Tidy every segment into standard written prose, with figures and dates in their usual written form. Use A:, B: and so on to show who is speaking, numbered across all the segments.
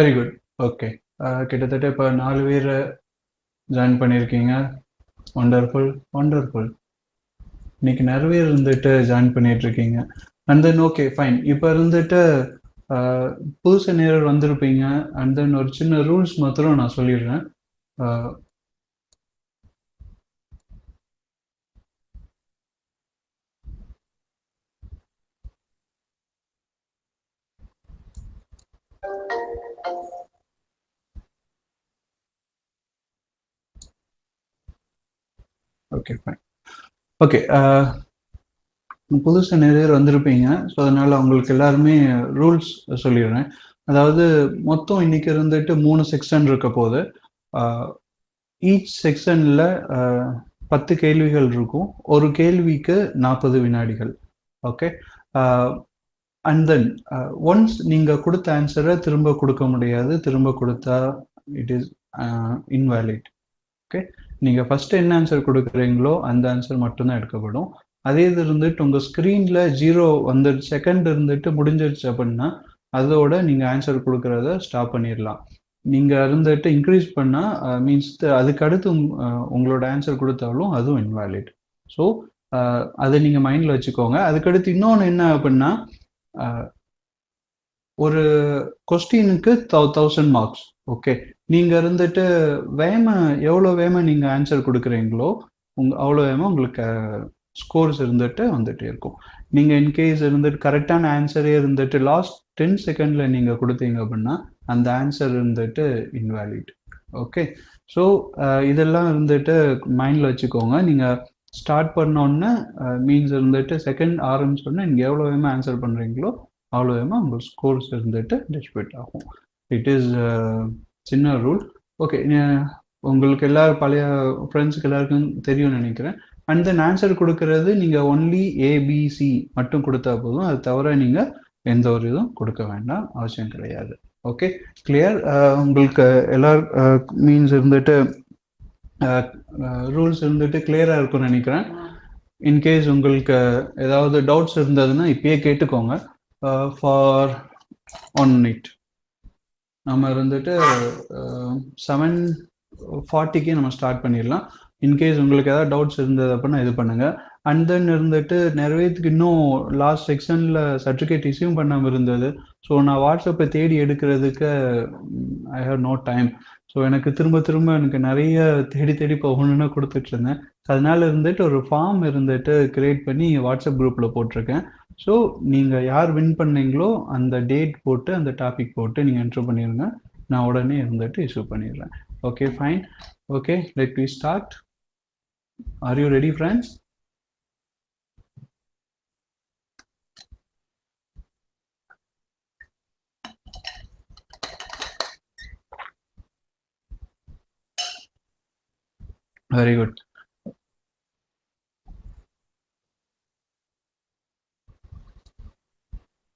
A: Very good. Okay. கிட்டத்தட்ட இப்போ 4 பேர் ஜாயின் பண்ணியிருக்கீங்க. Wonderful, wonderful. இன்னைக்கு நிறைய பேர் இருந்துட்டு ஜாயின் பண்ணிட்டு இருக்கீங்க. And then okay fine. இப்போ இருந்துட்டு புதுசு நேரர் வந்திருப்பீங்க. அண்ட் தென் ஒரு சின்ன ரூல்ஸ் மாத்திரம் நான் சொல்லிடுறேன். Okay fine. ஓகே, புதுசாக நிறைய பேர் வந்திருப்பீங்க. ஸோ அதனால் அவங்களுக்கு எல்லாருமே ரூல்ஸ் சொல்லிடுறேன். அதாவது மொத்தம் இன்னைக்கு இருந்துட்டு 3 செக்ஷன் இருக்க போது. ஈச் செக்ஷனில் 10 கேள்விகள் இருக்கும். ஒரு கேள்விக்கு 40 வினாடிகள். ஓகே. அண்ட் தென் ஒன்ஸ் நீங்கள் கொடுத்த ஆன்சரை திரும்ப கொடுக்க முடியாது. திரும்ப கொடுத்தா இட் இஸ் இன்வேலிட். ஓகே. நீங்கள் ஃபஸ்ட்டு என்ன ஆன்சர் கொடுக்குறீங்களோ அந்த ஆன்சர் மட்டும்தான் எடுக்கப்படும். அதே இது இருந்துட்டு உங்கள் ஸ்க்ரீனில் 0 வந்து செகண்ட் இருந்துட்டு முடிஞ்சிருச்சு அப்படின்னா அதோட நீங்கள் ஆன்சர் கொடுக்குறத ஸ்டாப் பண்ணிடலாம். நீங்கள் இருந்துட்டு இன்க்ரீஸ் பண்ணால் மீன்ஸ் அதுக்கு அடுத்து உங்களோட ஆன்சர் கொடுத்தாலும் அதுவும் இன்வேலிட். ஸோ அதை நீங்கள் மைண்டில் வச்சுக்கோங்க. அதுக்கடுத்து இன்னொன்று என்ன அப்படின்னா, ஒரு கொஸ்டினுக்கு 1000 மார்க்ஸ். ஓகே. நீங்கள் இருந்துட்டு எவ்வளோ வேகமாக நீங்கள் ஆன்சர் கொடுக்குறீங்களோ அவ்வளோ வேகமாக உங்களுக்கு ஸ்கோர்ஸ் இருந்துட்டு வந்துட்டே இருக்கும். நீங்கள் இன்கேஸ் இருந்துட்டு கரெக்டான ஆன்சரே இருந்துட்டு லாஸ்ட் 10 செகண்டில் நீங்கள் கொடுத்தீங்க அப்படின்னா அந்த ஆன்சர் இருந்துட்டு இன்வேலிட். ஓகே. ஸோ இதெல்லாம் இருந்துட்டு மைண்டில் வச்சுக்கோங்க. நீங்கள் ஸ்டார்ட் பண்ணோன்னே மீன்ஸ் இருந்துட்டு செகண்ட் ஆரம்பிச்சோடனே நீங்கள் எவ்வளோ வேகமாக ஆன்சர் பண்ணுறீங்களோ அவ்வளோ வேகமாக உங்கள் ஸ்கோர்ஸ் இருந்துட்டு டிஸ்பிளேட் ஆகும். இட் இஸ் சின்ன ரூல். ஓகே. உங்களுக்கு எல்லாரும் பழைய ஃப்ரெண்ட்ஸுக்கு எல்லாருக்கும் தெரியும்னு நினைக்கிறேன். அண்ட் தென் ஆன்சர் கொடுக்கறது நீங்கள் ஒன்லி ஏபிசி மட்டும் கொடுத்தா போதும். அது தவிர நீங்கள் எந்த ஒரு இதுவும் கொடுக்க வேண்டாம், அவசியம் கிடையாது. Okay, clear? உங்களுக்கு எல்லா மீன்ஸ் இருந்துட்டு ரூல்ஸ் இருந்துட்டு கிளியராக இருக்கும்னு நினைக்கிறேன். இன்கேஸ் உங்களுக்கு ஏதாவது டவுட்ஸ் இருந்ததுன்னா இப்பயே கேட்டுக்கோங்க. ஃபார் 1 மினிட் நம்ம இருந்துட்டு 7:40க்கு நம்ம ஸ்டார்ட் பண்ணிடலாம். இன்கேஸ் உங்களுக்கு ஏதாவது டவுட்ஸ் இருந்தது அப்படின்னா இது பண்ணுங்கள். அண்ட் தென் இருந்துட்டு நிறைவேற்றுக்கு இன்னும் லாஸ்ட் செக்ஷனில் சர்டிஃபிகேட் ரிசீவ் பண்ணாமல் இருந்தது. ஸோ நான் வாட்ஸ்அப்பை தேடி எடுக்கிறதுக்கு I have no time. So எனக்கு திரும்ப எனக்கு நிறைய தேடி போகணுன்னு கொடுத்துட்டு இருந்தேன். அதனால இருந்துட்டு ஒரு ஃபார்ம் இருந்துட்டு கிரியேட் பண்ணி வாட்ஸ்அப் குரூப்பில் போட்டிருக்கேன். ஸோ நீங்கள் யார் வின் பண்ணீங்களோ அந்த டேட் போட்டு அந்த டாபிக் போட்டு நீங்கள் என்ட்ரு பண்ணிடுங்க. நான் உடனே இருந்துட்டு இஷ்யூ பண்ணிடுறேன். Okay fine. Okay, let we start. Are you ready, friends? Very good.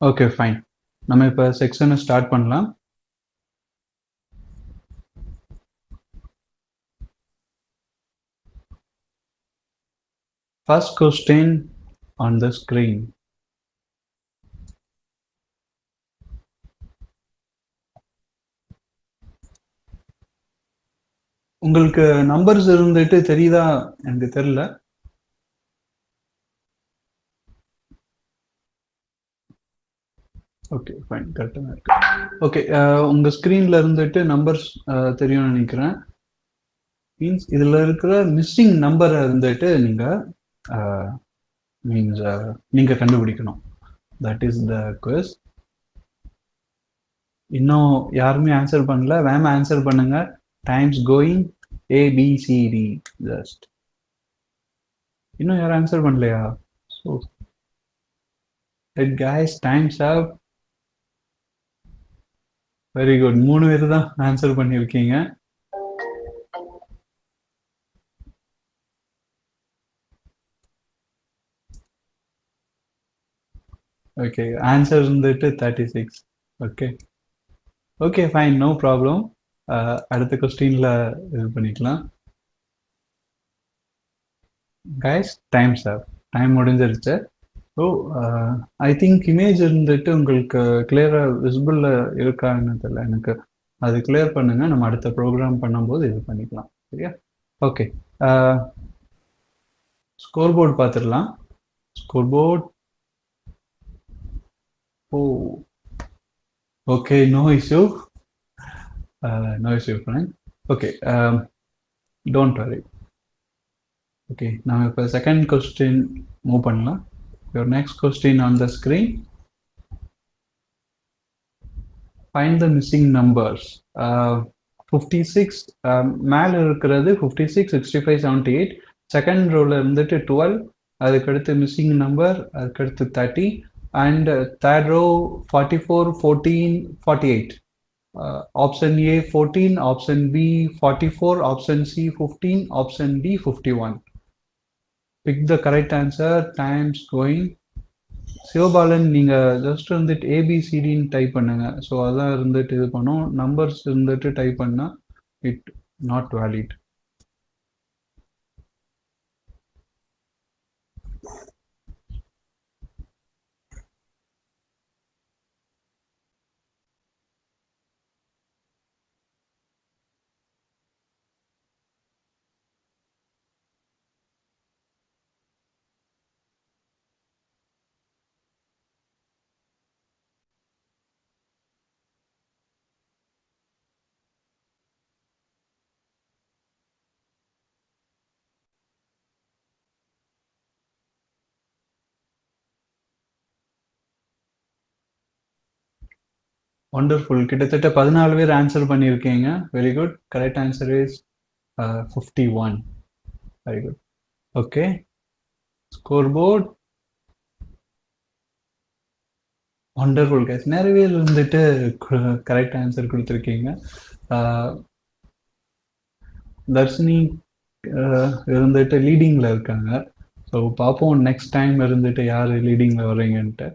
A: Okay, fine. நம்ம இப்போ செக்ஷனை ஸ்டார்ட் பண்ணலாம். First question on the screen. உங்களுக்கு நம்பர்ஸ் இருந்துட்டு தெரியுதா? எனக்கு தெரியல. ஓகே ஃபைன், கரெக்டாக இருக்கு. ஓகே, உங்கள் ஸ்க்ரீனில் இருந்துட்டு நம்பர்ஸ் தெரியும்னு நினைக்கிறேன். மீன்ஸ் இதில் இருக்கிற மிஸ்ஸிங் நம்பரை இருந்துட்டு நீங்கள் கண்டுபிடிக்கணும். That is the quiz. இன்னும் யாருமே ஆன்சர் பண்ணல. வேமா ஆன்சர் பண்ணுங்க. Time's going. ABCD just. இன்னும் யாரும் ஆன்சர் பண்ணலையா? So guys, time's up. Very good. 3 பேர் தான் ஆன்சர் பண்ணியிருக்கீங்க. ஓகே, ஆன்சர் இருந்துட்டு 36. Okay okay fine, no problem. அடுத்த கொஸ்டின்ல இது பண்ணிக்கலாம். Guys, time's up. டைம் முடிஞ்சிருச்சு. ஸோ ஐ திங்க் இமேஜ் இருந்துட்டு உங்களுக்கு கிளியராக விசிபிளில் இருக்கான்னு தெரியல எனக்கு. அது கிளியர் பண்ணுங்க. நம்ம அடுத்த ப்ரோக்ராம் பண்ணும்போது இது பண்ணிக்கலாம். சரியா? ஓகே. ஸ்கோர் போர்டு பார்த்துடலாம். Score board. Oh, okay, no issue. No issue fine. Okay, don't worry. Okay, நம்ம இப்போ செகண்ட் கொஸ்டின் மூவ் பண்ணலாம். Your next question on the screen. Find the missing numbers. 56 மேல இருக்கிறது 56, 65, 78. செகண்ட் ரோல இருந்துட்டு 12, அதுக்கடுத்து மிஸ்ஸிங் நம்பர், அதுக்கடுத்து 30, and third row 44, 14, 48. Option A 14, option B 44, option C 15, option D 51. Pick the correct answer. Time's going. Sivabalan, நீங்கள் just வந்துட்டு ஏபிசிடின்னு type பண்ணுங்க. So அதான் இருந்துட்டு இது பண்ணும். நம்பர்ஸ் இருந்துட்டு டைப் பண்ணால் இட் நாட் வேலிட். ஒண்டர்ஃபுல். கிட்டத்தட்ட 14 பேர் ஆன்சர் பண்ணியிருக்கீங்க. Very good. Correct answer is 51. Very good. Okay, score board. Wonderful guys. நிறைய பேர் வந்துட்டு கரெக்ட் ஆன்சர் கொடுத்துருக்கீங்க. தர்ஷினி இருந்துட்டு லீடிங்கில் இருக்காங்க. ஸோ பார்ப்போம் நெக்ஸ்ட் டைம் இருந்துட்டு யார் லீடிங்கில் வர்றீங்கன்ட்டு.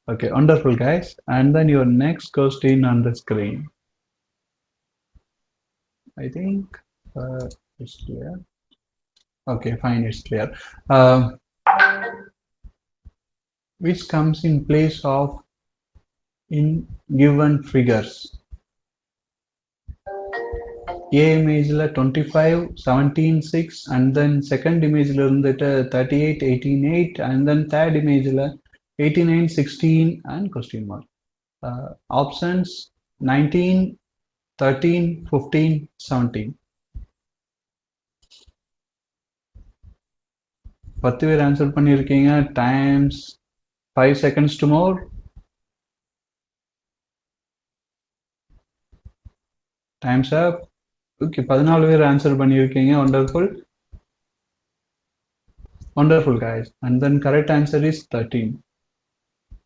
A: Okay, wonderful guys. And then your next question on the screen. I think it's clear. Okay, fine, it's clear. Which comes in place of in given figures? A image 25, 17, 6, and then second image 38, 18, 8, and then third image 89, 16, and question mark. Options 19, 13, 15, 17. 10 பேர் answer பண்ணியிருக்கீங்க. Time's 5 seconds to more. Time's up. Okay, 14 பேர் answer பண்ணியிருக்கீங்க. Wonderful. Wonderful guys. And then correct answer is 13.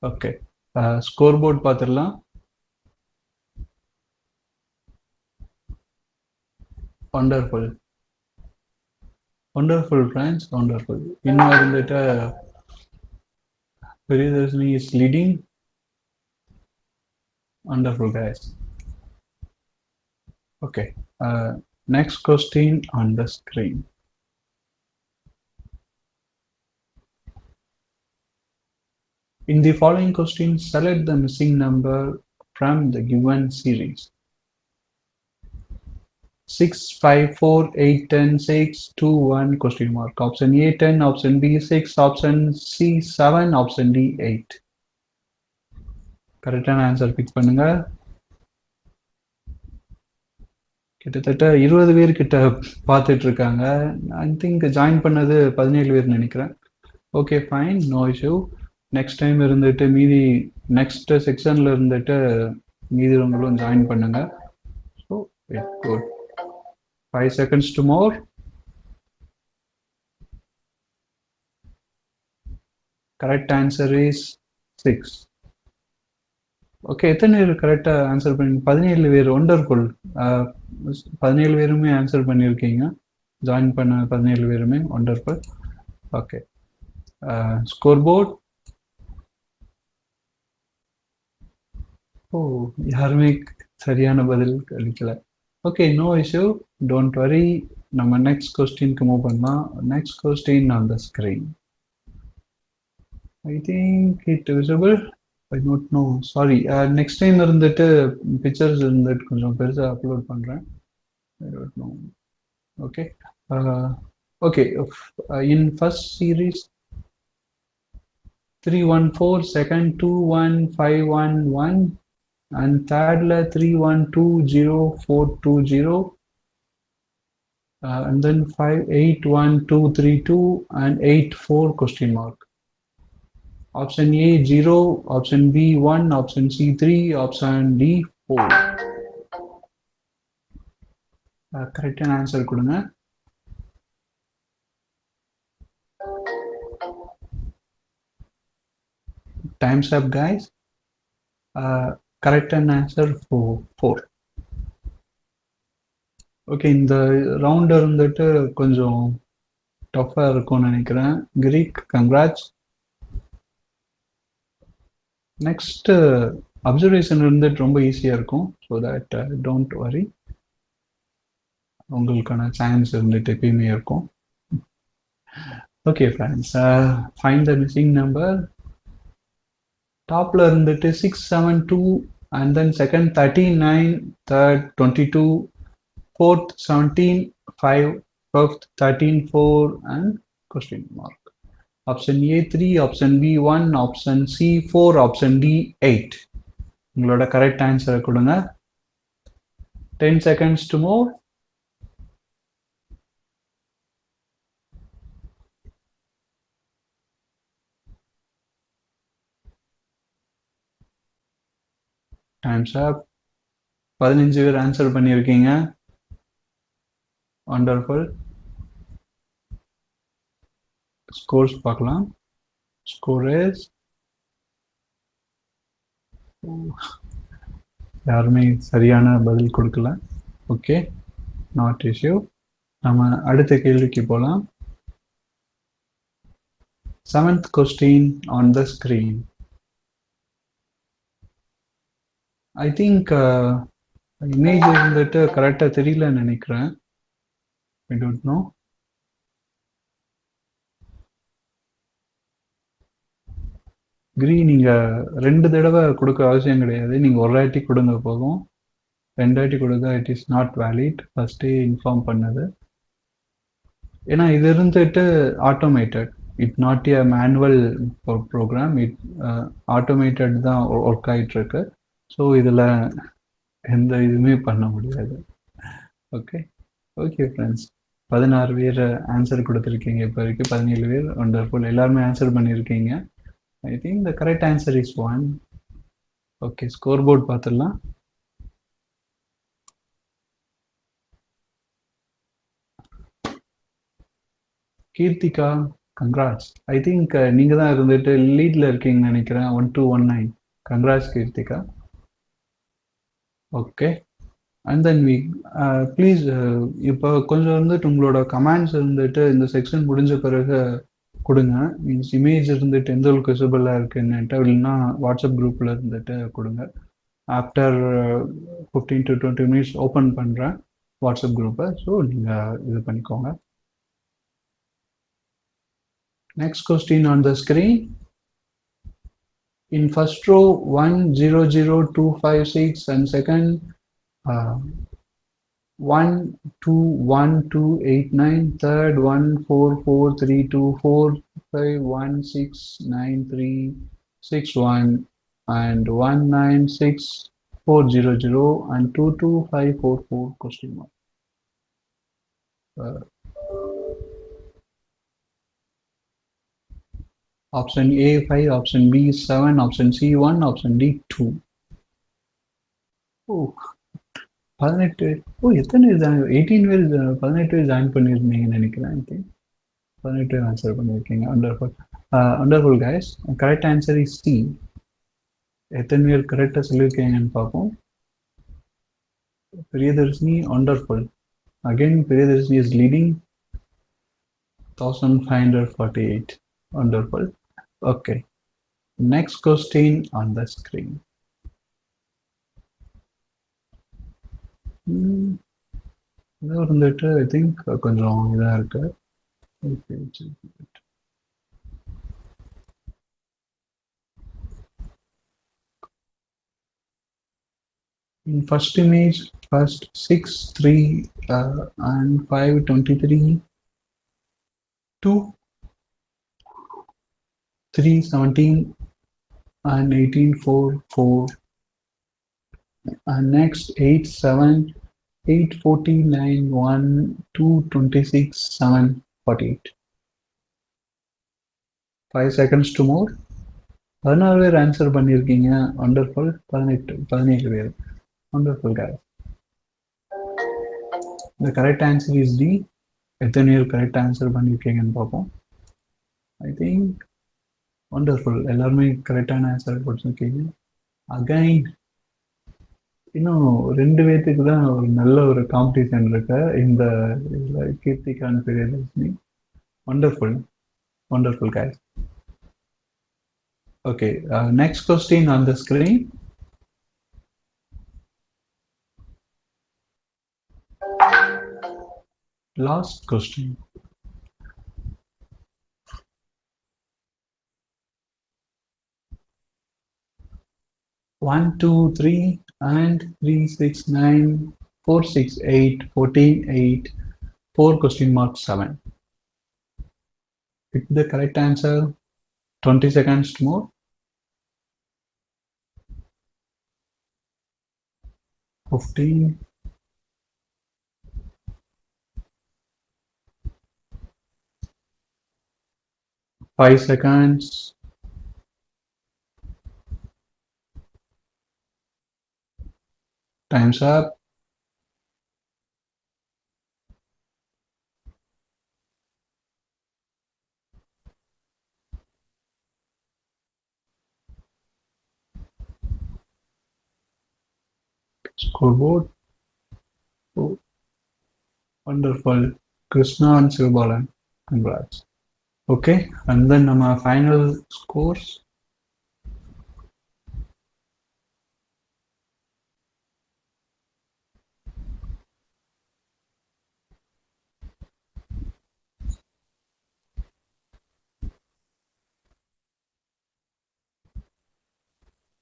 A: Okay, score board பார்த்துடலாம். Wonderful. Wonderful friends, wonderful. இன்னும் இருந்துட்டு Priyadarshini is leading. Wonderful guys. Okay, next question on the screen. In the following question, select the missing number from the given series. 6, 5, 4, 8, 10, 6, 2, 1, question mark. Option A 10, option B 6, option C 7, option D 8. கரெக்டான answer big பண்ணுங்க. கிட்டத்தட்ட 20 பேர் கிட்ட பார்த்துட்டு இருக்காங்க. I think join பண்ணது 17 பேர் நினைக்கிறேன். Okay fine, no issue. Next time இருந்துட்டு மீதி நெக்ஸ்ட் செக்ஷன்ல இருந்துட்டு மீதிவங்களும் ஜாயின் பண்ணுங்க. So it good. 5 seconds to more. Correct answer is 6. ஓகே, எத்தனை பேர் கரெக்டாக ஆன்சர் பண்ணி? 17 பேர். ஒண்டர்ஃபுல். 17 பேருமே ஆன்சர் பண்ணியிருக்கீங்க. ஜாயின் பண்ண 17 பேருமே. Wonderful. Okay, score board. Oh, யாருமே சரியான பதில் அளிக்கல. Okay, no issue, don't worry. நம்ம நெக்ஸ்ட் கொஸ்டினுக்கு மூவ் பண்ணலாம். Next question on the screen. I think it visible. I don't know, sorry. Next time இருந்துட்டு பிக்சர்ஸ் இருந்துட்டு கொஞ்சம் பெருசாக அப்லோட் பண்ணுறேன். I don't know. Okay. Okay. In first series 314, second 21511, and thirdல 3120,420, and then 581232 and 84 question mark. Option A 0, option B 1, option C 3, option D 4. கரெக்டான answer கொடுங்க. Time's up, guys. கரெக்டான answer 4. Okay, இந்த round இருந்துட்டு கொஞ்சம் டஃப்பாக இருக்கும்னு நினைக்கிறேன். Greek, congrats. நெக்ஸ்ட் அப்சர்வேஷன் இருந்துட்டு ரொம்ப ஈஸியாக இருக்கும். ஸோ தட் டோன்ட் வரி, உங்களுக்கான சான்ஸ் இருந்துட்டு எப்பயுமே இருக்கும். Okay friends, find the missing number. டாப்ல இருந்துட்டு 672, and then second 39, third 22, fourth 17, 5, fifth 13, 4, and question mark. Option A 3, option B 1, option C 4, option D 8. உங்களோட கரெக்ட் ஆன்சரை கொடுங்க. 10 seconds to move. Time's up. 15 பேர் ஆன்சர் பண்ணியிருக்கீங்க. வண்டர்ஃபுல். ஸ்கோர்ஸ் பார்க்கலாம். Score is, யாருமே சரியான பதில் கொடுக்கல. Okay, not issue. நம்ம அடுத்த கேள்விக்கு போகலாம். 7th question on the screen. I think image இருந்துட்டு கரெக்டாக தெரியலன்னு நினைக்கிறேன். I don't know. கிரி, நீங்கள் 2 தடவை கொடுக்க அவசியம் கிடையாது. நீங்கள் ஒரு வாட்டி கொடுங்க போதும். 2 வாட்டி கொடுத்தா இட் இஸ் நாட் வேலிட். ஃபர்ஸ்டே இன்ஃபார்ம் பண்ணது. ஏன்னா இது இருந்துட்டு automated, it not a manual program. It automated தான் ஒர்க் ஆகிட்டு இருக்கு. ஸோ இதில் எந்த இதுவுமே பண்ண முடியாது. ஓகே ஓகே ஃப்ரெண்ட்ஸ், 16 பேர் ஆன்சர் கொடுத்துருக்கீங்க. இப்போ வரைக்கும் 17 பேர். வண்டர்ஃபுல், எல்லாருமே ஆன்சர் பண்ணியிருக்கீங்க. I think the correct answer is 1. Okay, score board பார்த்துடலாம். கீர்த்திகா, கங்க்ராட்ஸ். ஐ திங்க் நீங்கள் தான் இருந்துட்டு லீடில் இருக்கீங்கன்னு நினைக்கிறேன். 1219. Congrats Keerthika. Okay, and then please இப்போ கொஞ்சம் வந்துட்டு உங்களோட கமெண்ட்ஸ் இருந்துட்டு இந்த செக்ஷன் முடிஞ்ச பிறகு கொடுங்க. மீன்ஸ் இமேஜ் இருந்துட்டு எந்த அளவுக்கு விசிபிளாக இருக்குன்னுட்டு, இல்லைன்னா வாட்ஸ்அப் குரூப்பில் இருந்துட்டு கொடுங்க. ஆஃப்டர் 15 to 20 minutes ஓப்பன் பண்ணுறேன் வாட்ஸ்அப் குரூப்பை. ஸோ நீங்கள் இது பண்ணிக்கோங்க. Next question on the screen. In first row 100256, and second 121289, third 144324, 5169361, and 196400, and 22544 question mark. Option A 5, option B 7, option C 1, option D 2. ஓ 18. ஓ எத்தனை 18 பேர் 18 பேர் ஜாயின் பண்ணியிருந்தீங்கன்னு நினைக்கிறேன். 18 பேர் ஆன்சர் பண்ணியிருக்கீங்க. Wonderful wonderful guys. Correct answer is C. எத்தனை பேர் கரெக்டாக சொல்லியிருக்கீங்கன்னு பார்ப்போம். Priyadharshini, wonderful. Again Priyadharshini is leading 1548. Wonderful. Okay, next question on the screen. இது வந்துட்டு ஐ திங்க் கொஞ்சம் இதாக இருக்கு. In first image, first 6 3 and 5 23 2 3 17 and 18 4 4 and next 8 7 8 49 1 2 26 7 48. 5 seconds to more. 16 பேர் ஆன்சர் பண்ணியிருக்கீங்க. வண்டர்ஃபுல். 17 பேர். Wonderful guys. The correct answer is D. எத்தனை பேர் கரெக்ட் ஆன்சர் பண்ணியிருக்கீங்கன்னு பார்ப்போம். I think wonderful. எல்லாருமே கரெக்டான ஆன்சர் கொடுத்துருக்கீங்க. அகைன் இன்னும் 2 பேர்த்துக்கு தான் ஒரு நல்ல ஒரு காம்படிஷன் இருக்கு இந்த கீர்த்திகான் Priyadarshini. Wonderful. Wonderful guys. Okay, next question on the screen. Last question. One, two, three, and 3, 6, 9, 4, 6, 8, 14, 8, 4 question mark 7. Pick the correct answer. 20 seconds more. 15. 5 seconds. Time's up. Scoreboard. Oh, wonderful. Krishna and Sivabalan. Congrats. Okay, and then our final scores.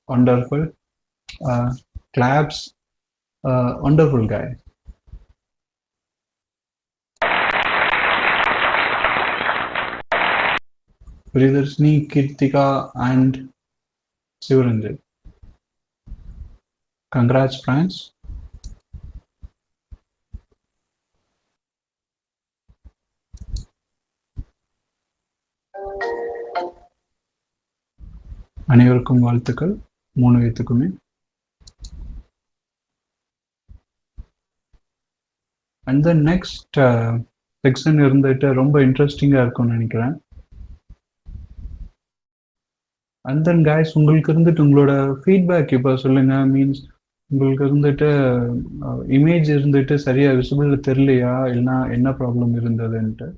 A: Wonderful. Claps. Wonderful guy. Priyadarshini, Kirtika, and Sivaranjan. Congrats, friends. அனைவருக்கும் வாழ்த்துக்கள் 3 பேத்துக்குமே. And then next section இருந்துட்டு ரொம்ப இன்ட்ரெஸ்டிங்காக இருக்கும்னு நினைக்கிறேன். And then guys, உங்களுக்கு இருந்துட்டு உங்களோட ஃபீட்பேக் இப்போ சொல்லுங்க. மீன்ஸ் உங்களுக்கு இருந்துட்டு இமேஜ் இருந்துட்டு சரியா விசிபிள் தெரியலையா, இல்லைன்னா என்ன ப்ராப்ளம் இருந்ததுன்ட்டு.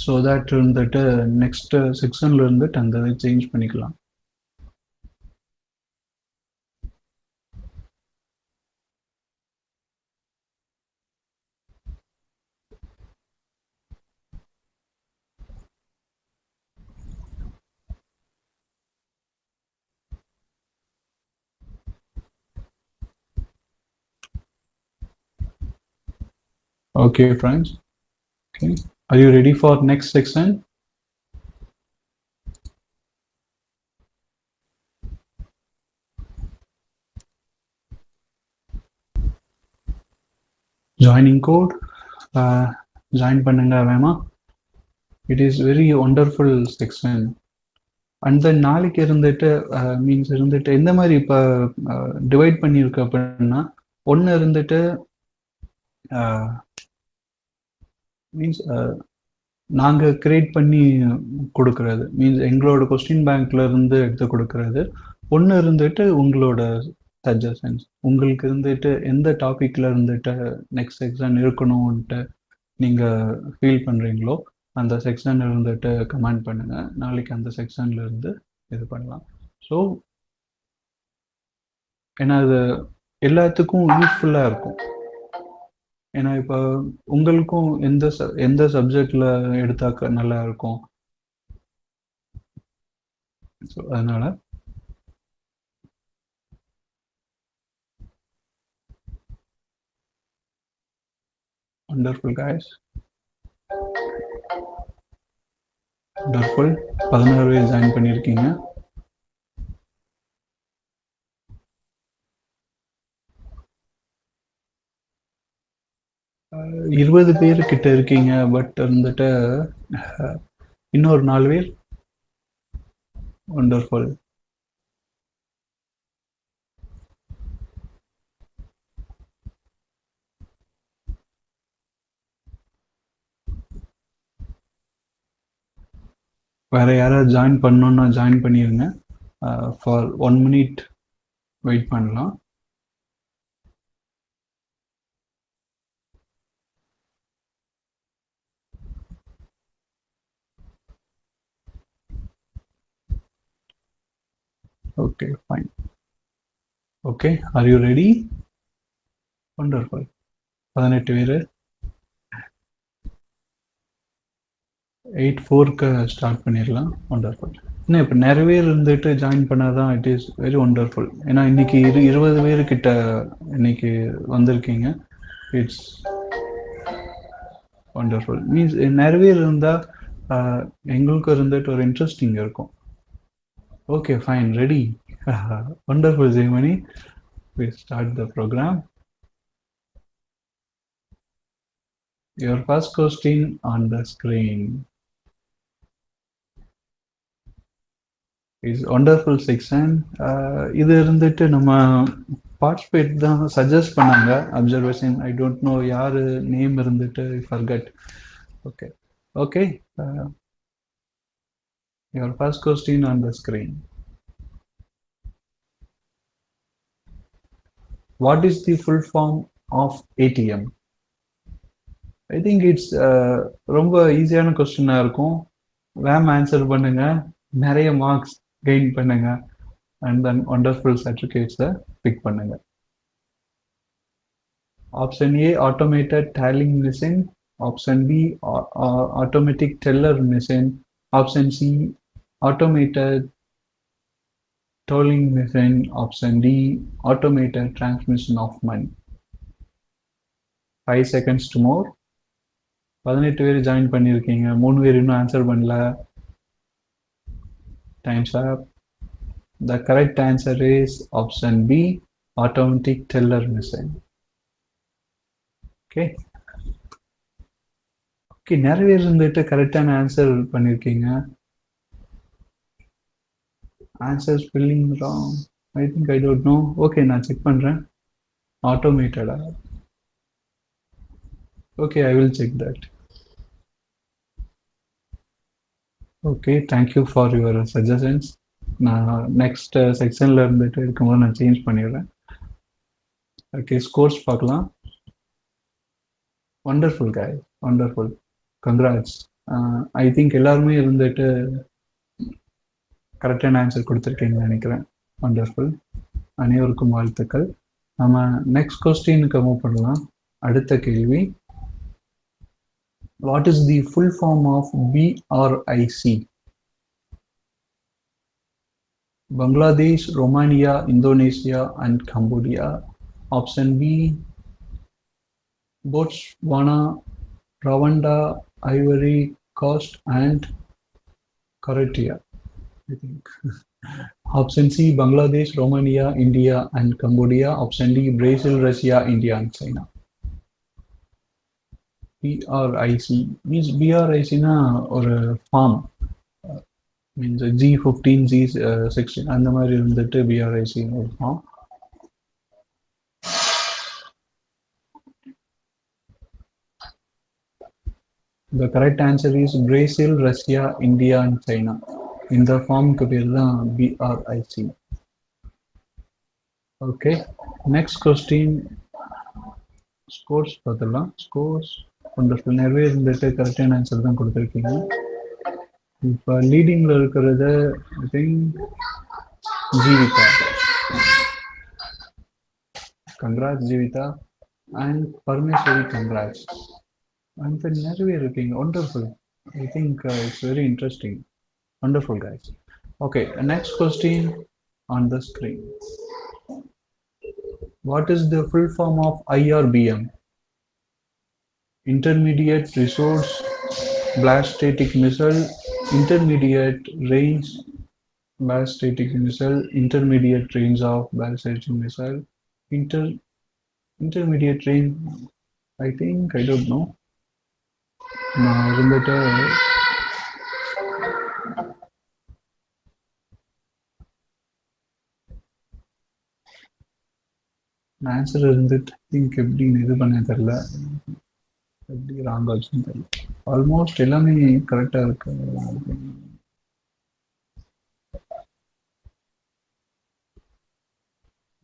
A: ஸோ தட் இருந்துட்டு நெக்ஸ்ட் செக்ஷன்ல இருந்துட்டு அந்த சேஞ்ச் பண்ணிக்கலாம். Okay, friends. Okay. Are you ready for next section? Joining code. Join பண்ணுங்க வேமா. It is very wonderful section. And then நாளைக்கு இருந்துட்டு மீன்ஸ் இருந்துட்டு எந்த மாதிரி இப்போ டிவைட் பண்ணியிருக்கு அப்படின்னா, ஒன்று இருந்துட்டு மீன்ஸ் நாங்கள் கிரியேட் பண்ணி கொடுக்கறது, மீன்ஸ் எங்களோட கொஸ்டின் பேங்க்ல இருந்து எடுத்து கொடுக்கறது. ஒன்று இருந்துட்டு உங்களோட சஜஷன்ஸ், உங்களுக்கு இருந்துட்டு எந்த டாபிக்ல இருந்துட்டு நெக்ஸ்ட் செக்ஷன் இருக்கணும்ன்ட்டு நீங்கள் ஃபீல் பண்ணுறீங்களோ அந்த செக்ஷன் இருந்துட்டு கமெண்ட் பண்ணுங்க. நாளைக்கு அந்த செக்ஷன்ல இருந்து இது பண்ணலாம். ஸோ ஏன்னா அது எல்லாத்துக்கும் யூஸ்ஃபுல்லாக இருக்கும். ஏன்னா இப்போ உங்களுக்கும் எந்த சப்ஜெக்ட்ல எடுத்தாக்க நல்லா இருக்கும். ஸோ அதனால வண்டர்ஃபுல் guys. வண்டர்ஃபுல். 16 பேர் ஜாயின் பண்ணியிருக்கீங்க. அஹ் 20 பேர் கிட்ட இருக்கீங்க. பட் வந்துட்டு இன்னொரு 4 பேர். வண்டர்ஃபுல். வேற யாராவது ஜாயின் பண்ணணும்னா ஜாயின் பண்ணிருங்க. ஃபார் 1 minute வெயிட் பண்ணலாம். Okay fine. Okay, are you ready? Wonderful. 18 பேர். 8-4க்கு ஸ்டார்ட் பண்ணிடலாம். வண்டர்ஃபுல். இன்னும் இப்போ நிறைய பேர் இருந்துட்டு ஜாயின் பண்ணாதான் இட் இஸ் வெரி ஒண்டர்ஃபுல். ஏன்னா இன்னைக்கு 20 பேர் கிட்ட இன்னைக்கு வந்திருக்கீங்க. It's wonderful. மீன்ஸ் நிறைய பேர் இருந்தால் எங்களுக்கும் இருந்துட்டு ஒரு இன்ட்ரெஸ்டிங் இருக்கும். Okay fine, ready. Wonderful Jaimani. We start the program. Your first question on the screen is wonderful section. இது இருந்துட்டு நம்ம பார்ட்டிசிபேட் தான் சஜஸ்ட் பண்ணாங்க. அப்சர்வேஷன் ஐ டோன்ட் நோ யாரு நேம் இருந்துட்டு forgot. Okay okay. Your first question on the screen. What is the full form of ATM? I think it's ரொம்ப ஈஸியான கொஸ்டினாக இருக்கும். வேம் ஆன்சர் பண்ணுங்க, நிறைய மார்க்ஸ் கெயின் பண்ணுங்க, அண்ட் தென் ஒண்டர்ஃபுல் சர்டிஃபிகேட்ஸை பிக் பண்ணுங்க. Option A automated telling machine, option B automatic teller machine, option C automated tolling machine, option D automated transmission of money. 5 seconds to more. 18 பேர் join பண்ணியிருக்கீங்க, 3 பேர் இன்னும் answer பண்ணல. Time's up. The correct answer is option B automatic teller machine. Okay okay. நிறைய பேர் இருந்துட்டு கரெக்டான answer பண்ணியிருக்கீங்க. Answer spelling wrong. I think I don't know. Okay, நான் செக் பண்ணுறேன். ஆட்டோமேட்டடா? Okay, I will check that. Okay, thank you for your suggestions. நான் next செக்ஷனில் இருந்துட்டு இருக்கும்போது நான் சேஞ்ச் பண்ணிடுறேன். ஓகே, ஸ்கோர்ஸ் பார்க்கலாம். Wonderful guy, wonderful. Congrats. I think எல்லாருமே இருந்துட்டு கரெக்டான ஆன்சர் கொடுத்துருக்கீங்கன்னு நினைக்கிறேன். வண்டர்ஃபுல். அனைவருக்கும் வாழ்த்துக்கள். நம்ம நெக்ஸ்ட் கொஸ்டினுக்கு மூவ் பண்ணலாம். அடுத்த கேள்வி, what is the full form of BRIC? Bangladesh, Romania, Indonesia, and Cambodia. Option B Botswana, Rwanda, Ivory Coast, and Croatia, I think. Option C Bangladesh, Romania, India, and Cambodia. Option D Brazil, Russia, India, and China. BRIC means BRIC na ஒரு form. Means G15, G16 அந்த மாதிரி இருந்துட்டு BRIC ஒரு form. The correct answer is Brazil, Russia, India, and China. இந்த ஃபார்முக்கு பேர் தான் BRIC. Okay, next question. Scores பார்த்துடலாம். Scores wonderful. நிறைய இருந்துட்டு கரெக்டான ஆன்சர் தான் கொடுத்துருக்கீங்க. இப்போ லீடிங்கில் இருக்கிறது I think Jeevitha. Congrats Jeevitha. And Parameswari, congrats. And நிறைய இருக்கீங்க. Wonderful. I think it's very interesting. Wonderful, guys. Okay, next question on the screen. What is the full form of IRBM? Intermediate Resource Blastostatic Missile, Intermediate Range Ballistic Missile, Intermediate Range of Ballistic Missile, inter Intermediate Range. I don't know. நான் இருந்துட்டு answer இருந்துட்டு think எப்படின்னு இது பண்ண தெரியல, எப்படி wrong ஆச்சுன்னு தெரியல. ஆல்மோஸ்ட் எல்லாமே கரெக்டாக இருக்கு.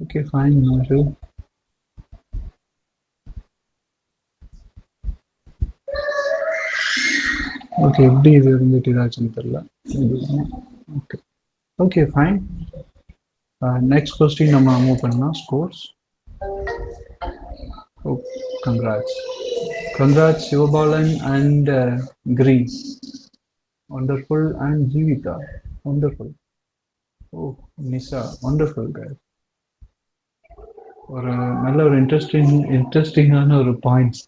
A: Okay fine. ஓகே எப்படி இது இருந்துட்டு இதாச்சுன்னு தெரியல. Okay okay fine. Next question நம்ம மூவ் பண்ணலாம். Scores. Oh congrats. Congrats Sivabalan and Green. Wonderful. And Jeevita. Wonderful. Oh, Nisa. Wonderful guys. ஒரு நல்ல ஒரு இன்ட்ரெஸ்டிங்கான ஒரு பாயிண்ட்ஸ்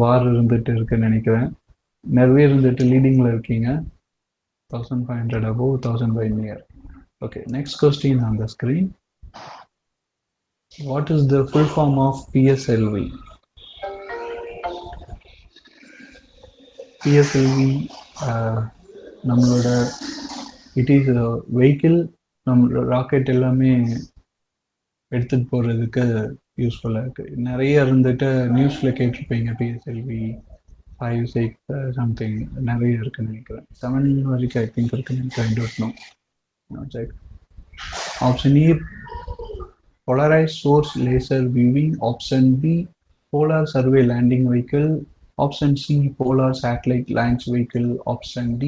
A: வார் இருந்துட்டு இருக்குன்னு நினைக்கிறேன். நிறைய இருந்துட்டு லீடிங்ல இருக்கீங்க. 1500 above, 1005 near. Okay, next question on the screen. What is the full form of PSLV? PSLV நம்மளோட இட் இஸ் வெஹிக்கிள். நம்மளோட ராக்கெட் எல்லாமே எடுத்துட்டு போறதுக்கு யூஸ்ஃபுல்லாக இருக்கு. நிறைய இருந்துட்டு நியூஸ்ல கேட்டிருப்பீங்க. PSLV 5, 6 சம்திங் நிறைய இருக்குன்னு நினைக்கிறேன். 7 வரைக்கும் ஐ திங்க் இருக்குன்னு நினைக்கிறேன். Don't know. Check. Option E polarized source laser viewing, option B polar survey landing vehicle, option C polar satellite launch vehicle, option D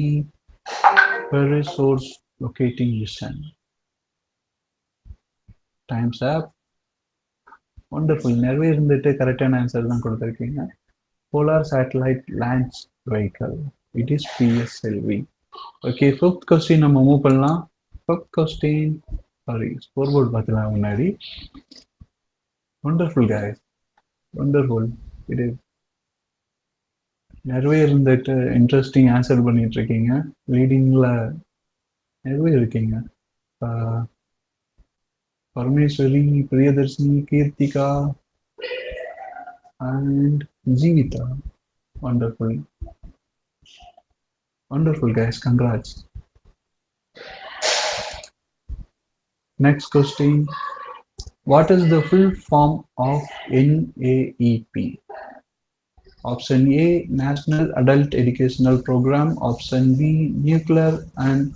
A: Paris source locating mission. Time's up. Wonderful. நிறைய இருந்துட்டு கரெக்டான answer தான் கொடுத்துருக்கீங்க. Polar satellite launch vehicle. It is PSLV. Okay, fifth question நம்ம move பண்ணலாம். Fifth question. Sorry, scoreboard பார்க்கலாம் முன்னாடி. Wonderful guys. Wonderful. It is. நிறைய இருந்துட்டு இன்ட்ரெஸ்டிங் ஆன்சர் பண்ணிட்டு இருக்கீங்க. லீடிங்ல நிறைய இருக்கீங்க. Parameswari, Priyadarshini, Keerthika and Jeevita. Wonderful. Wonderful guys, congrats. Next question. What is the full form of NAEP? Option A National Adult Educational Program, option B Nuclear and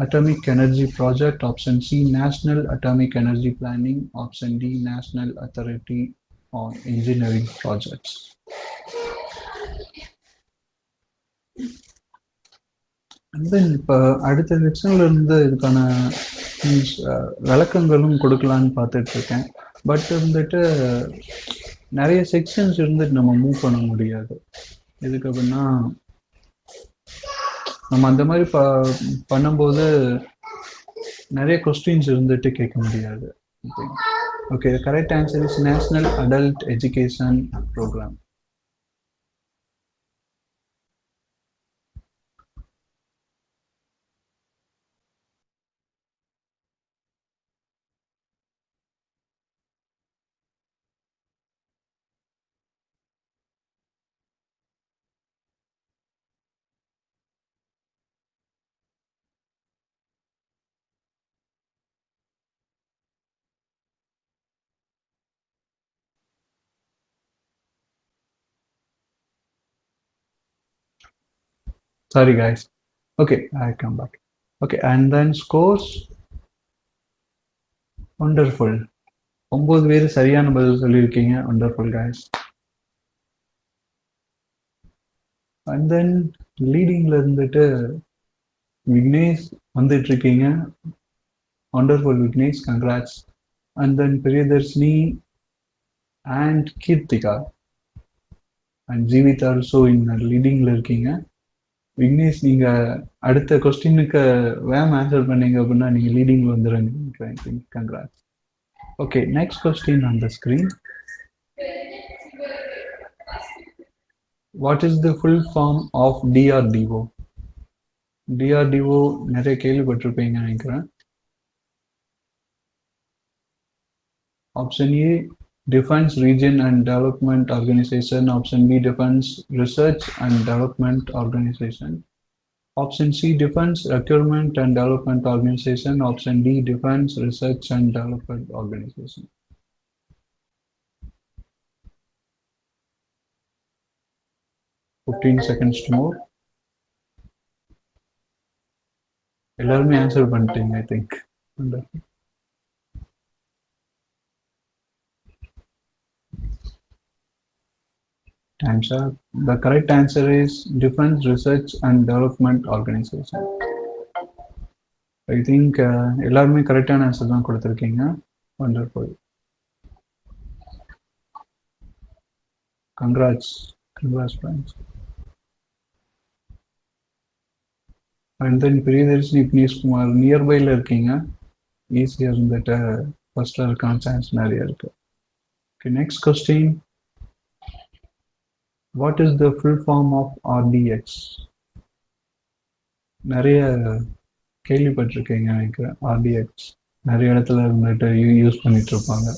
A: Atomic Energy Project, option C National Atomic Energy Planning, option D National Authority on Engineering Projects. And then இப்போ அடுத்த செக்ஷன்ல இருந்து இதுக்கான விளக்கங்களும் கொடுக்கலான்னு பார்த்துட்டு இருக்கேன். But வந்துட்டு நிறைய செக்ஷன்ஸ் இருந்துட்டு நம்ம மூவ் பண்ண முடியாது. எதுக்கு அப்படின்னா நம்ம அந்த மாதிரி பண்ணும்போது நிறைய கொஸ்டின்ஸ் இருந்துட்டு கேட்க முடியாது. Okay, correct answer is national adult education program. Sorry guys. Okay, I come back. Okay, and then scores. Wonderful. 9 பேர் சரியான பதில் சொல்லியிருக்கீங்க. Wonderful guys. And then லீடிங்ல இருந்துட்டு விக்னேஷ் வந்துட்டு இருக்கீங்க. Wonderful Vignesh, congrats. And then Priyadarshini and Kirtika and Jeevita also in leading இருக்கீங்க. விக்னேஷ், நீங்க அடுத்த கொஸ்டினுக்கு வேம் ஆன்சர் பண்ணீங்க அப்படின்னா நீங்க லீடிங்ல வந்துடுங்க. Congrats. Okay, next question on the screen. What is the full form of DRDO? DRDO நிறைய கேள்விப்பட்டிருப்பீங்க நினைக்கிறேன். Option A Defense Region and Development Organization. Option B Defense Research and Development Organization. Option C Defense Procurement and Development Organization. Option D Defense Research and Development Organization. 15 seconds more. எல்லாருமே answer பண்ணிட்டீங்க I think. Time's up. The correct answer is Defense Research and Development Organization. I think எல்லாருமே கரெக்டான answer தான் கொடுத்துருக்கீங்க. Wonderful. Congrats friends. And then Priyadarshini Vignesh Kumar நியர்பைல இருக்கீங்க. ஈஸியா இருந்துட்டு ஃபர்ஸ்ட்ல இருக்கான சான்ஸ் நிறைய இருக்கு. Okay, next question. What is the full form of RDX? நிறைய கேள்விப்பட்டிருக்கீங்க நினைக்கிறேன். RDX நிறைய இடத்துல இருந்துட்டு யூஸ் பண்ணிட்டு இருப்பாங்க.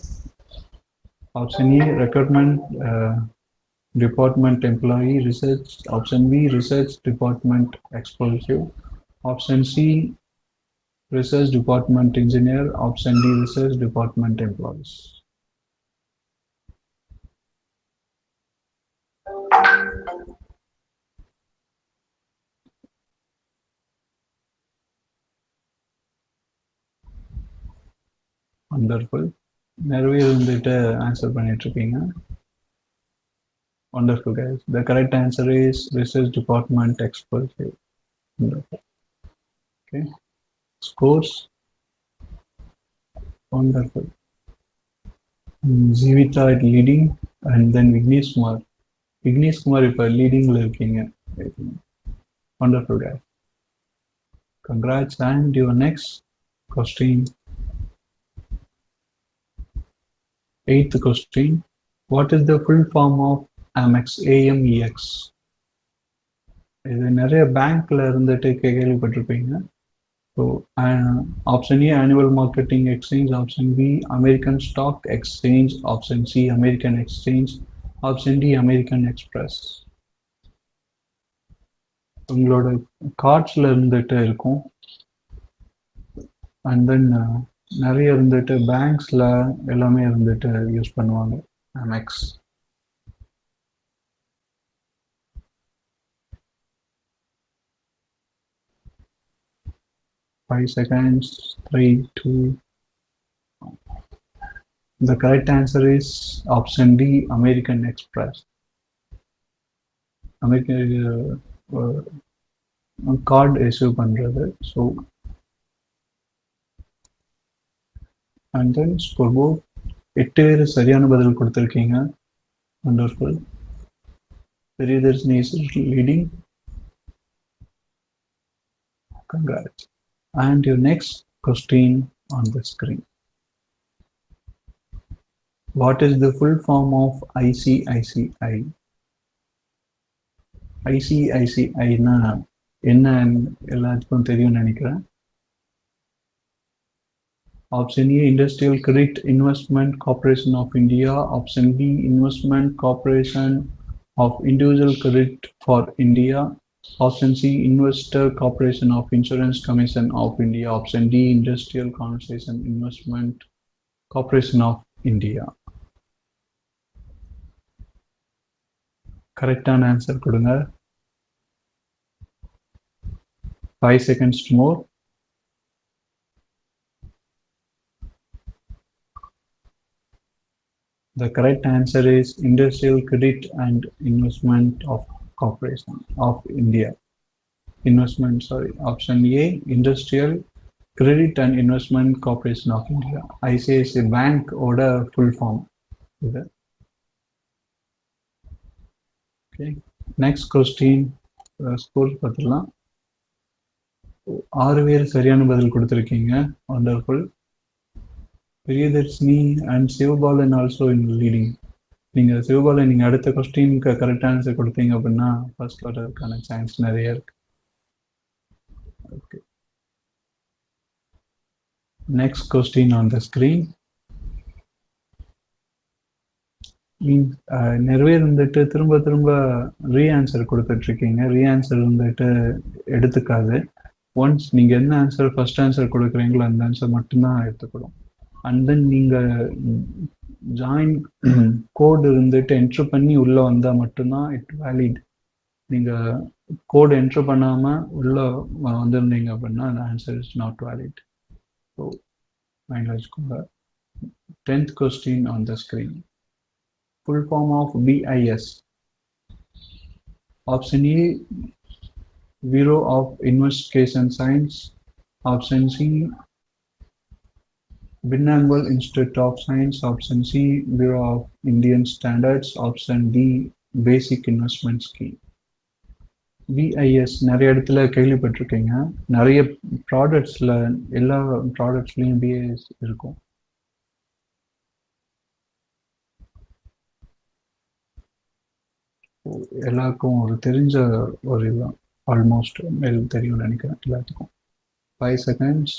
A: Option A recruitment department employee research. Option B research department explosive. Option C research department engineer. Option D research department employees. Wonderful. நிறைய இருந்துட்டு answer பண்ணிட்டு இருக்கீங்க. Wonderful guys. The correct answer is research department explosive. Wonderful. Okay. Scores. Wonderful. Jivita leading and then Vignesh Kumar. Vignesh Kumar இப்ப leadingல இருக்கீங்க. Wonderful guys. Congrats. And your next question. 8th question. What is the full form of Amex? AMEX. இது நிறைய பேங்க்ல இருந்துட்டு கேள்விப்பட்டிருப்பீங்க. So option A annual marketing exchange. Option B American stock exchange. Option C American exchange. Option D American Express. உங்களோட கார்ட்ஸ்ல இருந்துட்டு இருக்கும். And then நிறைய இருந்துட்டு பேங்க்ஸ்ல எல்லாமே இருந்துட்டு யூஸ் பண்ணுவாங்க Amex. Five seconds. 3, 2. The correct answer is option D American Express. American card issue பண்றது. So and then scoreboard 8 பேர் சரியான பதில் கொடுத்துருக்கீங்க. Wonderful. Priyadarshini is leading. Congrats. And your next question on the screen. What is the full form of ICICI? ICICI னா என்ன எல்லாத்துக்கும் தெரியும் நினைக்கிறேன். Option A Industrial Credit Investment Corporation of India. Option B Investment Corporation of Individual Credit for India. Option C Investor Corporation of Insurance Commission of India. Option D Industrial Concession Investment Corporation of India. கரெக்டான answer கொடுங்க. 5 seconds more. The correct answer is Industrial Credit and Investment of Corporation of India. Option A Industrial Credit and Investment Corporation of India. ICICI Bank ஓட full form இது. Okay. Next question. Score பார்த்துடலாம். 6 பேர் சரியான பதில் கொடுத்துருக்கீங்க. Wonderful. Priyadharshini and Sivabalan also in leading. நீங்கள் சிவபாலன், நீங்கள் அடுத்த கொஸ்டினுக்கு கரெக்ட் ஆன்சர் கொடுத்தீங்க அப்படின்னா ஃபர்ஸ்ட் வர்றதுக்கான சான்ஸ் நிறைய இருக்கு. Okay, next question on the screen. நிறைய வந்துட்டு திரும்ப திரும்ப ரீஆன்சர் கொடுத்துட்ருக்கீங்க. ரீஆன்சர் வந்துட்டு எடுத்துக்காது. ஒன்ஸ் நீங்கள் என்ன ஆன்சர் ஃபர்ஸ்ட் ஆன்சர் கொடுக்குறீங்களோ அந்த ஆன்சர் மட்டும்தான் எடுத்துக்கணும். அண்ட் தென் நீங்கள் ஜாயின் கோடு இருந்துட்டு என்ட்ரு பண்ணி உள்ளே வந்தால் மட்டும்தான் இட் வேலிட். நீங்கள் கோடு என்ட்ரு பண்ணாமல் உள்ளே வந்திருந்தீங்க அப்படின்னா அந்த answer is not valid. So மைண்டில் வச்சுக்கோங்க. 10th question on the screen. Full form of BIS. Option A, Bureau of Investigation Science. Option C, Binnangle Institute of Science. Option C, Bureau of Indian Standards. Option D, Basic Investment Scheme. BIS நிறைய இடத்துல கேள்விப்பட்டிருக்கீங்க. நிறைய ப்ராடக்ட்ஸில், எல்லா ப்ராடக்ட்ஸ்லையும் BIS இருக்கும். எல்லாருக்கும் ஒரு தெரிஞ்ச ஒரு இதுதான். ஆல்மோஸ்ட் தெரியும்னு நினைக்கிறேன் எல்லாத்துக்கும். 5 seconds.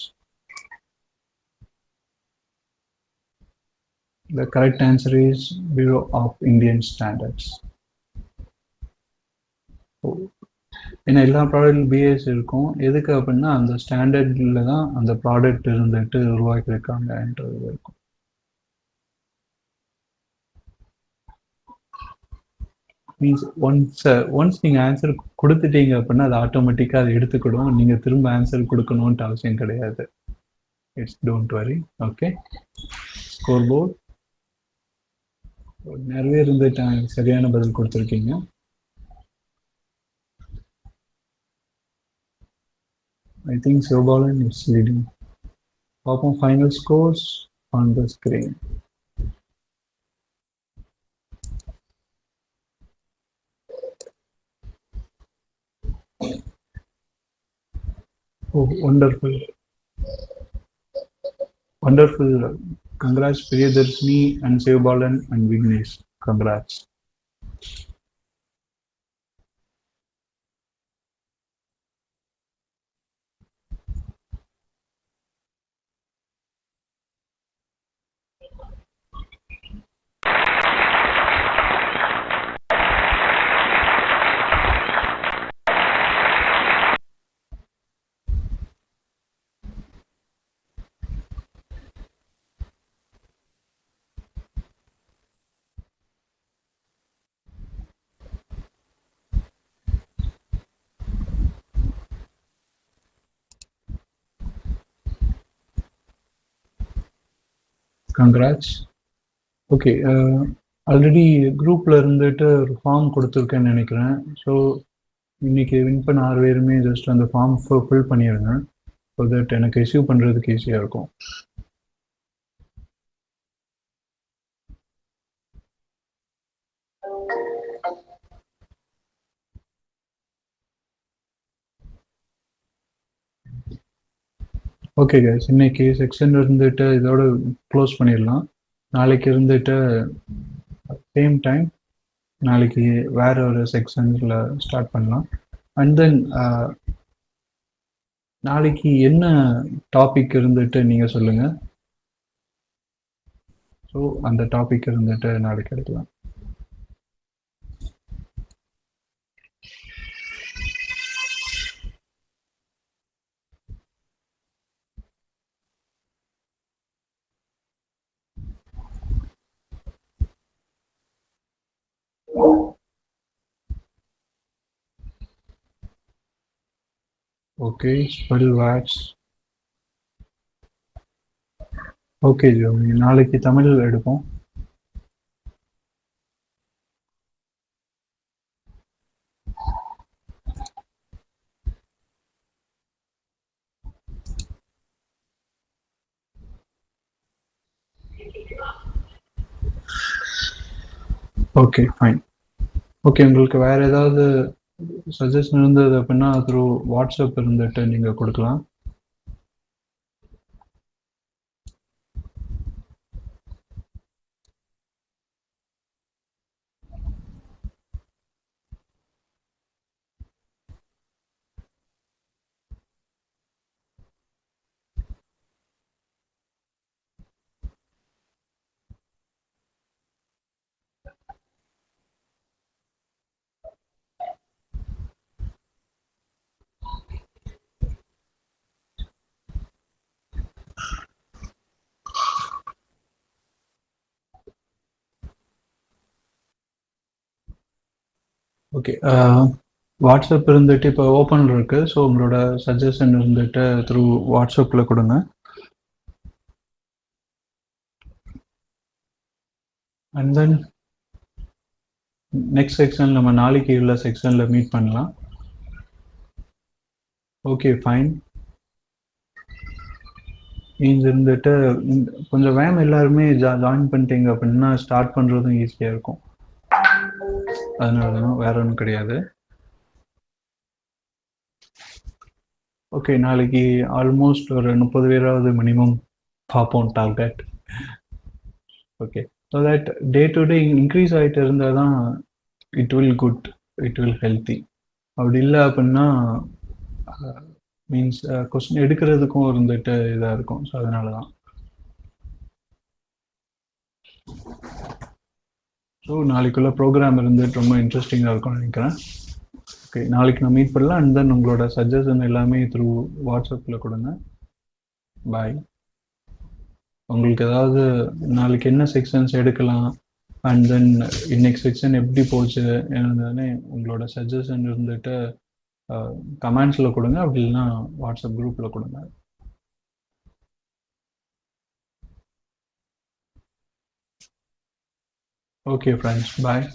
A: The correct answer is Bureau of Indian Standards. ஏன்னா எல்லா ப்ராடக்ட் பிஎஸ் இருக்கும். எதுக்கு அப்படின்னா அந்த ஸ்டாண்டர்ட்ல தான் அந்த ப்ராடக்ட் இருந்துட்டு உருவாக்கியிருக்காங்கன்றது இருக்கும். மீன்ஸ் ஒன்ஸ் நீங்கள் ஆன்சர் கொடுத்துட்டீங்க அப்படின்னா அது ஆட்டோமேட்டிக்காக அதை எடுத்துக்கிடும். நீங்கள் திரும்ப ஆன்சர் கொடுக்கணுன்ட்டு அவசியம் கிடையாது. It's don't worry. Okay, score board. நிறைய இருந்துட்டு சரியான பதில் கொடுத்துருக்கீங்க. I think Sivabalan is leading. Top final scores on the screen. Oh, wonderful. Wonderful. Congrats, Priyadarshini and Sivabalan and Vignesh. Congrats. Congrats. Okay, already குரூப்பில் இருந்துட்டு ஒரு ஃபார்ம் கொடுத்துருக்கேன்னு நினைக்கிறேன். So இன்னைக்கு வின் பண்ண 6 பேருமே ஜஸ்ட் அந்த ஃபார்ம் ஃபில் பண்ணிடுங்க. ஸோ தட் எனக்கு ரிசீவ் பண்ணுறதுக்கு ஈஸியாக இருக்கும். ஓகே கைஸ், இன்னைக்கு செக்ஷன் இருந்துட்டு இதோட க்ளோஸ் பண்ணிடலாம். நாளைக்கு இருந்துட்டு சேம் டைம் நாளைக்கு வேற ஒரு செக்ஷன்ஸில் ஸ்டார்ட் பண்ணலாம். அண்ட் தென் நாளைக்கு என்ன டாபிக் இருந்துட்டு நீங்கள் சொல்லுங்கள். ஸோ அந்த டாபிக் இருந்துட்டு நாளைக்கு எடுக்கலாம். Okay, spell words. Okay Joe, நாளைக்கு தமிழ் எடுப்போம். Okay fine. ஓகே, உங்களுக்கு வேற ஏதாவது சஜஷன் இருந்தது அப்படின்னா த்ரூ வாட்ஸ்அப் இருந்துட்டு நீங்கள் கொடுக்கலாம். ஓகே. வாட்ஸ்அப் இருந்துட்டு இப்போ ஓப்பனில் இருக்குது. ஸோ உங்களோட சஜஷன் இருந்துட்டு த்ரூ வாட்ஸ்அப்பில் கொடுங்க. அண்ட் தென் நெக்ஸ்ட் செக்ஷன் நம்ம நாளைக்கு உள்ள செக்ஷனில் மீட் பண்ணலாம். Okay fine. மீன்ஸ் இருந்துட்டு கொஞ்சம் வேம் எல்லாருமே ஜாயின் பண்ணிட்டீங்க அப்படின்னா ஸ்டார்ட் பண்ணுறதும் ஈஸியாக இருக்கும். அதனால தான், வேற ஒன்றும் கிடையாது. ஓகே, நாளைக்கு ஆல்மோஸ்ட் ஒரு 30 பேராவது மினிமம் பார்ப்போம் target. Okay, so that day to day increase ஆகிட்டு இருந்தால் தான் it will good, it will healthy. அப்படி இல்லை அப்படின்னா மீன்ஸ் கொஸ்டின் எடுக்கிறதுக்கும் இருந்துட்டு இதாக இருக்கும். ஸோ அதனால தான். ஸோ நாளைக்குள்ள ப்ரோக்ராம் இருந்துட்டு ரொம்ப இன்ட்ரெஸ்டிங்காக இருக்கும்னு நினைக்கிறேன். ஓகே, நாளைக்கு நான் மீட் பண்ணலாம். அண்ட் தென் உங்களோட சஜஷன் எல்லாமே த்ரூ வாட்ஸ்அப்பில் கொடுங்க. பாய். உங்களுக்கு ஏதாவது நாளைக்கு என்ன செக்ஷன்ஸ் எடுக்கலாம், அண்ட் தென் இன்னைக்கு செக்ஷன் எப்படி போச்சு என்னதுன்னு உங்களோட சஜஷன் இருந்துட்டு கமெண்ட்ஸில் கொடுங்க. அப்படி இல்லைன்னா வாட்ஸ்அப் குரூப்பில் கொடுங்க. ஓகே ஃப்ரெண்ட்ஸ், பாய்.